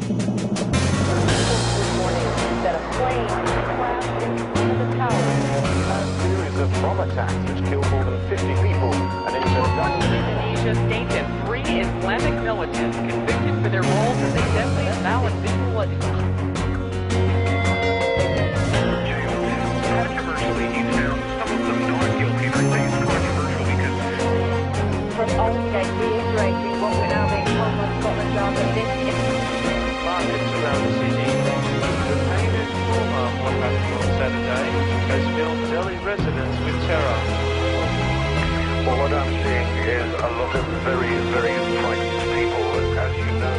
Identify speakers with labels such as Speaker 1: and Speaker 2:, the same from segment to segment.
Speaker 1: This morning that a plane crashed into one of the towers.
Speaker 2: A series of bomb attacks which killed more than 50 people and injured dozens.
Speaker 1: Indonesia states that 3 Islamic militants convicted for their roles as a deadly malinvigilance.
Speaker 2: Controversially, he found some of them not guilty. I say it's controversial because
Speaker 1: From Aldgate reiterating what we're now being told by Scotland Yard that this
Speaker 2: markets around the city. The painted trauma of what happened on Saturday has filled Delhi residents with terror. Well, what I'm seeing is a lot of very, very frightened people, as you know.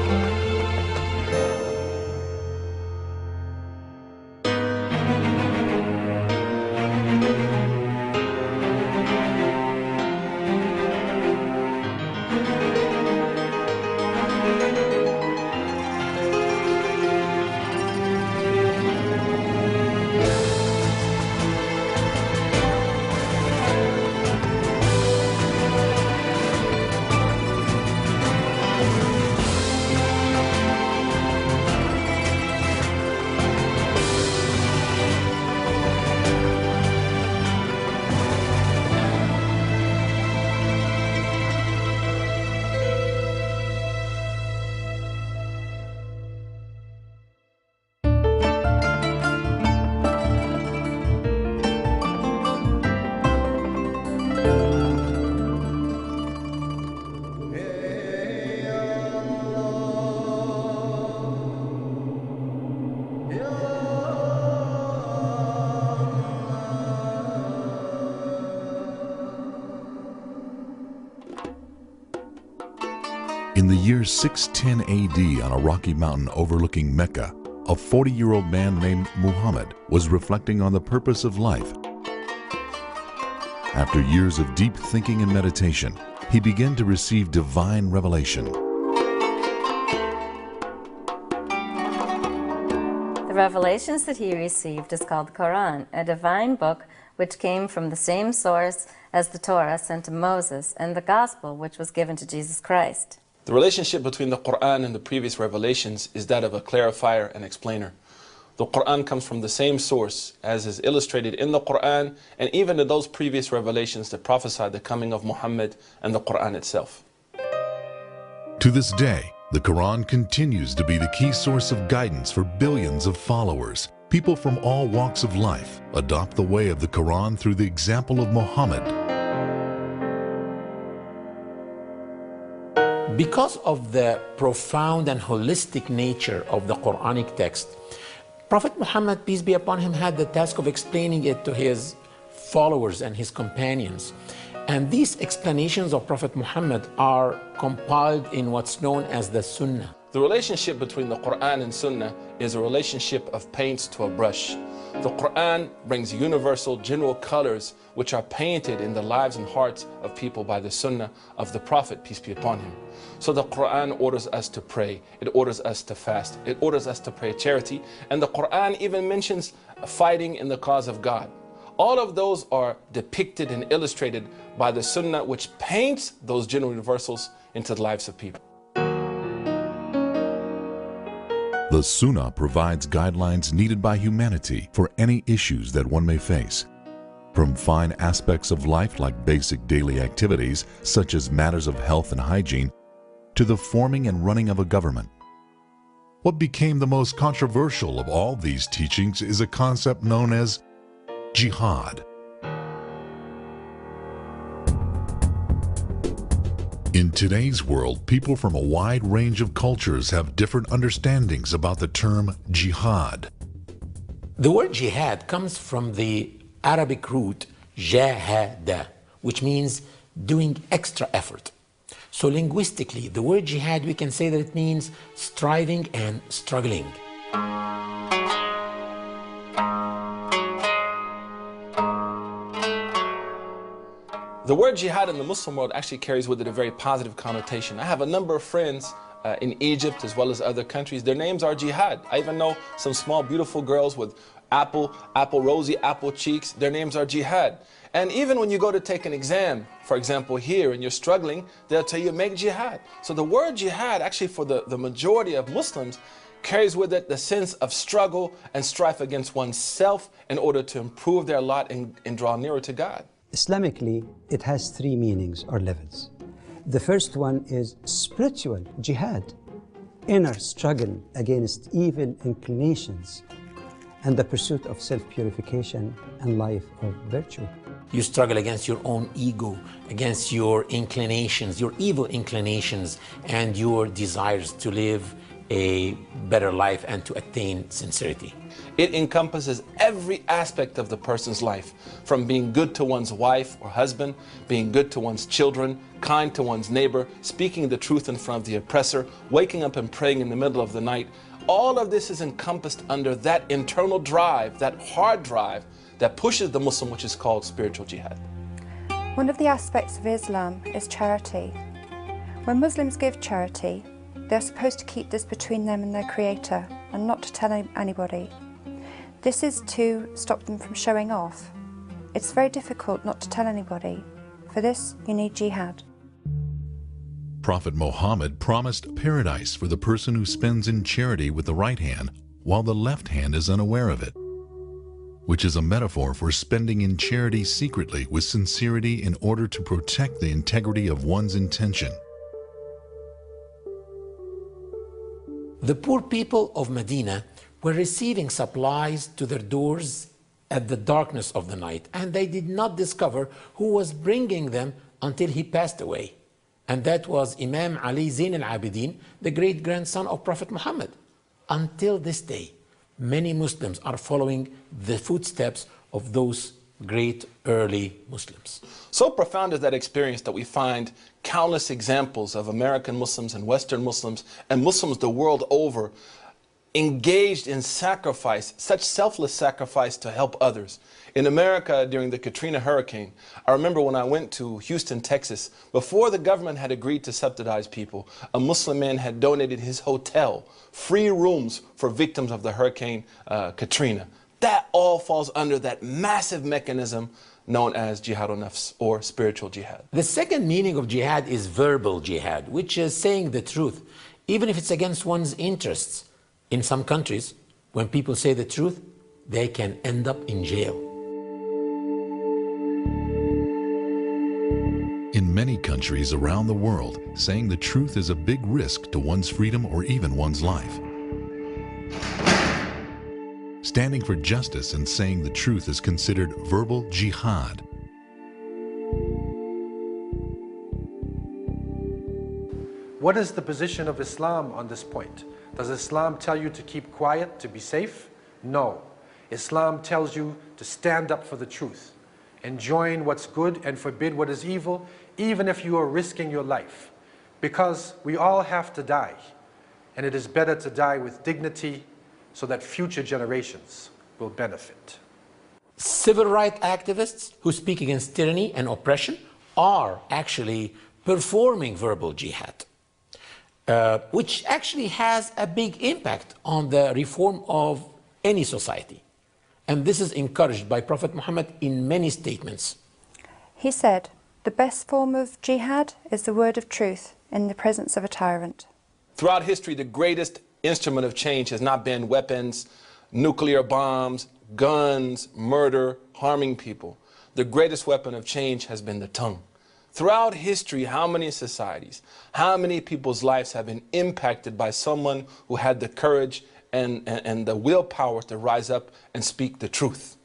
Speaker 3: In the year 610 AD, on a rocky mountain overlooking Mecca, a 40-year-old man named Muhammad was reflecting on the purpose of life. After years of deep thinking and meditation, he began to receive divine revelation.
Speaker 4: The revelations that he received is called the Quran, a divine book which came from the same source as the Torah sent to Moses and the Gospel which was given to Jesus Christ.
Speaker 5: The relationship between the Quran and the previous revelations is that of a clarifier and explainer. The Quran comes from the same source as is illustrated in the Quran and even in those previous revelations that prophesied the coming of Muhammad and the Quran itself.
Speaker 3: To this day, the Quran continues to be the key source of guidance for billions of followers. People from all walks of life adopt the way of the Quran through the example of Muhammad.
Speaker 6: Because of the profound and holistic nature of the Quranic text, Prophet Muhammad, peace be upon him, had the task of explaining it to his followers and his companions. And these explanations of Prophet Muhammad are compiled in what's known as the Sunnah.
Speaker 5: The relationship between the Quran and Sunnah is a relationship of paints to a brush. The Quran brings universal, general colors which are painted in the lives and hearts of people by the Sunnah of the Prophet, peace be upon him. So the Quran orders us to pray, it orders us to fast, it orders us to pray charity, and the Quran even mentions fighting in the cause of God. All of those are depicted and illustrated by the Sunnah, which paints those general universals into the lives of people.
Speaker 3: The Sunnah provides guidelines needed by humanity for any issues that one may face. From fine aspects of life like basic daily activities, such as matters of health and hygiene, to the forming and running of a government. What became the most controversial of all these teachings is a concept known as Jihad. In today's world, people from a wide range of cultures have different understandings about the term jihad.
Speaker 6: The word jihad comes from the Arabic root jahada, which means doing extra effort. So linguistically, the word jihad, we can say that it means striving and struggling.
Speaker 5: The word jihad in the Muslim world actually carries with it a very positive connotation. I have a number of friends in Egypt as well as other countries, their names are Jihad. I even know some small beautiful girls with rosy apple cheeks, their names are Jihad. And even when you go to take an exam, for example here, and you're struggling, they'll tell you make Jihad. So the word Jihad actually for the majority of Muslims carries with it the sense of struggle and strife against oneself in order to improve their lot and draw nearer to God.
Speaker 7: Islamically, it has three meanings or levels. The first one is spiritual jihad, inner struggle against evil inclinations and the pursuit of self-purification and life of virtue.
Speaker 6: You struggle against your own ego, against your inclinations, your evil inclinations, and your desires to live a better life and to attain sincerity.
Speaker 5: It encompasses every aspect of the person's life, from being good to one's wife or husband, being good to one's children, kind to one's neighbor, speaking the truth in front of the oppressor, waking up and praying in the middle of the night. All of this is encompassed under that internal drive, that hard drive that pushes the Muslim, which is called spiritual jihad.
Speaker 8: One of the aspects of Islam is charity. When Muslims give charity, they're supposed to keep this between them and their Creator and not to tell anybody. This is to stop them from showing off. It's very difficult not to tell anybody. For this, you need jihad.
Speaker 3: Prophet Muhammad promised paradise for the person who spends in charity with the right hand while the left hand is unaware of it, which is a metaphor for spending in charity secretly with sincerity in order to protect the integrity of one's intention.
Speaker 6: The poor people of Medina were receiving supplies to their doors at the darkness of the night, and they did not discover who was bringing them until he passed away. And that was Imam Ali Zain al-Abidin, the great-grandson of Prophet Muhammad. Until this day, many Muslims are following the footsteps of those great early Muslims.
Speaker 5: So profound is that experience that we find countless examples of American Muslims and Western Muslims and Muslims the world over engaged in sacrifice, such selfless sacrifice to help others. In America, during the Katrina hurricane, I remember when I went to Houston, Texas, before the government had agreed to subsidize people, a Muslim man had donated his hotel, free rooms for victims of the Hurricane Katrina. That all falls under that massive mechanism known as jihad al-nafs, or spiritual jihad.
Speaker 6: The second meaning of jihad is verbal jihad, which is saying the truth, even if it's against one's interests. In some countries, when people say the truth, they can end up in jail.
Speaker 3: In many countries around the world, saying the truth is a big risk to one's freedom or even one's life. Standing for justice and saying the truth is considered verbal jihad.
Speaker 9: What is the position of Islam on this point? Does Islam tell you to keep quiet, to be safe? No. Islam tells you to stand up for the truth, enjoin what's good and forbid what is evil, even if you are risking your life. Because we all have to die, and it is better to die with dignity so that future generations will benefit.
Speaker 6: Civil rights activists who speak against tyranny and oppression are actually performing verbal jihad, which actually has a big impact on the reform of any society. And this is encouraged by Prophet Muhammad in many statements.
Speaker 8: He said, "The best form of jihad is the word of truth in the presence of a tyrant."
Speaker 5: Throughout history, the greatest instrument of change has not been weapons, nuclear bombs, guns, murder, harming people. The greatest weapon of change has been the tongue. Throughout history, how many societies, how many people's lives have been impacted by someone who had the courage and the willpower to rise up and speak the truth?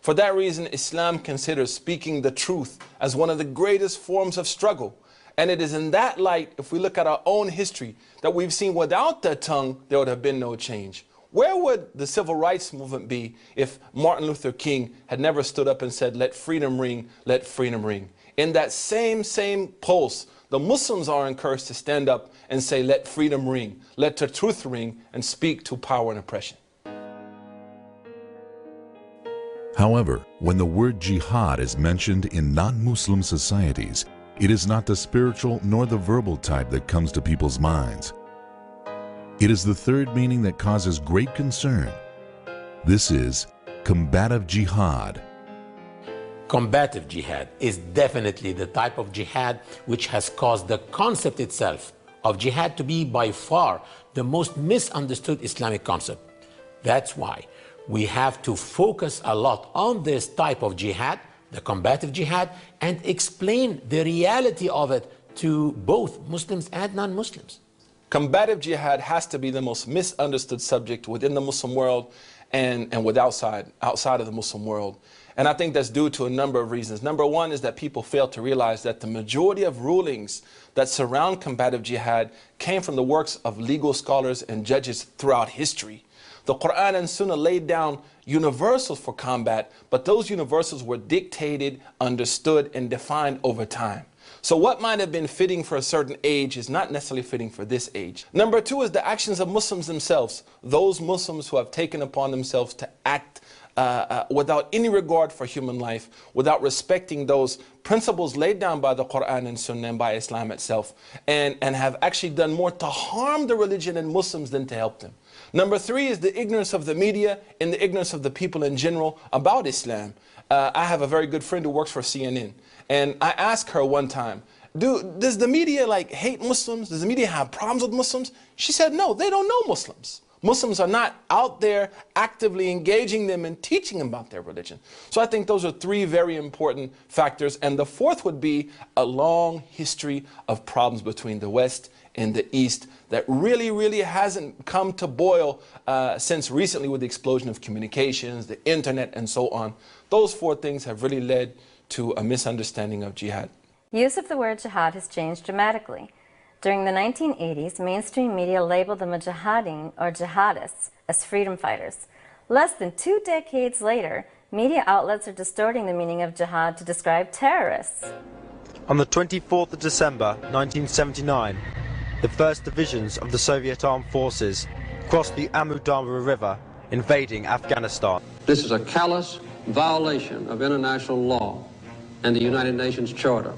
Speaker 5: For that reason, Islam considers speaking the truth as one of the greatest forms of struggle. And it is in that light, if we look at our own history, that we've seen without the tongue, there would have been no change. Where would the civil rights movement be if Martin Luther King had never stood up and said, "Let freedom ring, let freedom ring"? In that same pulse, the Muslims are encouraged to stand up and say, "Let freedom ring, let the truth ring," and speak to power and oppression.
Speaker 3: However, when the word jihad is mentioned in non-Muslim societies, it is not the spiritual nor the verbal type that comes to people's minds. It is the third meaning that causes great concern. This is combative jihad.
Speaker 6: Combative jihad is definitely the type of jihad which has caused the concept itself of jihad to be by far the most misunderstood Islamic concept. That's why we have to focus a lot on this type of jihad, the combative jihad, and explain the reality of it to both Muslims and non-Muslims.
Speaker 5: Combative jihad has to be the most misunderstood subject within the Muslim world and outside of the Muslim world. And I think that's due to a number of reasons. Number one is that people fail to realize that the majority of rulings that surround combative jihad came from the works of legal scholars and judges throughout history. The Quran and Sunnah laid down universals for combat, but those universals were dictated, understood, and defined over time. So what might have been fitting for a certain age is not necessarily fitting for this age. Number two is the actions of Muslims themselves. Those Muslims who have taken upon themselves to act without any regard for human life, without respecting those principles laid down by the Quran and Sunnah and by Islam itself, and have actually done more to harm the religion and Muslims than to help them. Number three is the ignorance of the media and the ignorance of the people in general about Islam. I have a very good friend who works for CNN, and I asked her one time, does the media hate Muslims? Does the media have problems with Muslims? She said, no, they don't know Muslims. Muslims are not out there actively engaging them and teaching them about their religion. So I think those are three very important factors. And the fourth would be a long history of problems between the West and the East that really hasn't come to boil since recently with the explosion of communications, the internet, and so on. Those four things have really led to a misunderstanding of jihad.
Speaker 4: Use of the word jihad has changed dramatically. During the 1980s, mainstream media labeled the mujahideen, or jihadists, as freedom fighters. Less than 2 decades later, media outlets are distorting the meaning of jihad to describe terrorists.
Speaker 10: On the 24th of December 1979, the first divisions of the Soviet armed forces crossed the Amu Darya River, invading Afghanistan.
Speaker 11: This is a callous violation of international law and the United Nations Charter.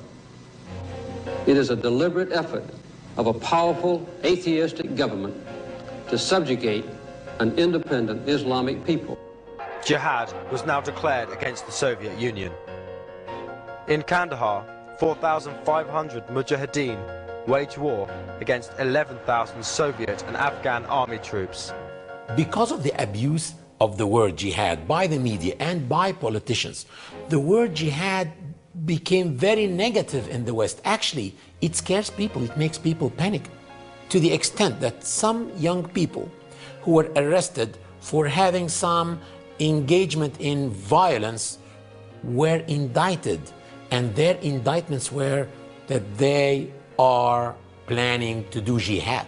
Speaker 11: It is a deliberate effort of a powerful atheistic government to subjugate an independent Islamic people.
Speaker 10: Jihad was now declared against the Soviet Union. In Kandahar, 4,500 mujahideen waged war against 11,000 Soviet and Afghan army troops.
Speaker 6: Because of the abuse of the word jihad by the media and by politicians, the word jihad became very negative in the West. Actually, it scares people, it makes people panic, to the extent that some young people who were arrested for having some engagement in violence were indicted, and their indictments were that they are planning to do jihad.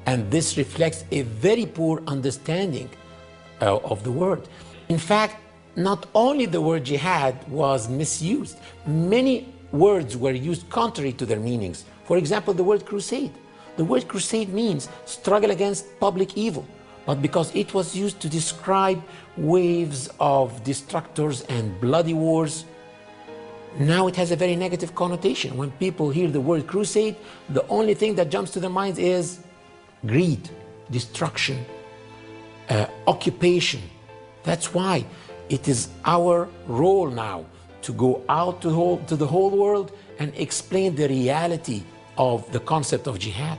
Speaker 6: And this reflects a very poor understanding of the word. In fact, not only the word jihad was misused, many words were used contrary to their meanings. For example, the word crusade. The word crusade means struggle against public evil, but because it was used to describe waves of destructors and bloody wars, now it has a very negative connotation. When people hear the word crusade, the only thing that jumps to their minds is greed, destruction, occupation. That's why it is our role now to go out to the whole world and explain the reality of the concept of jihad.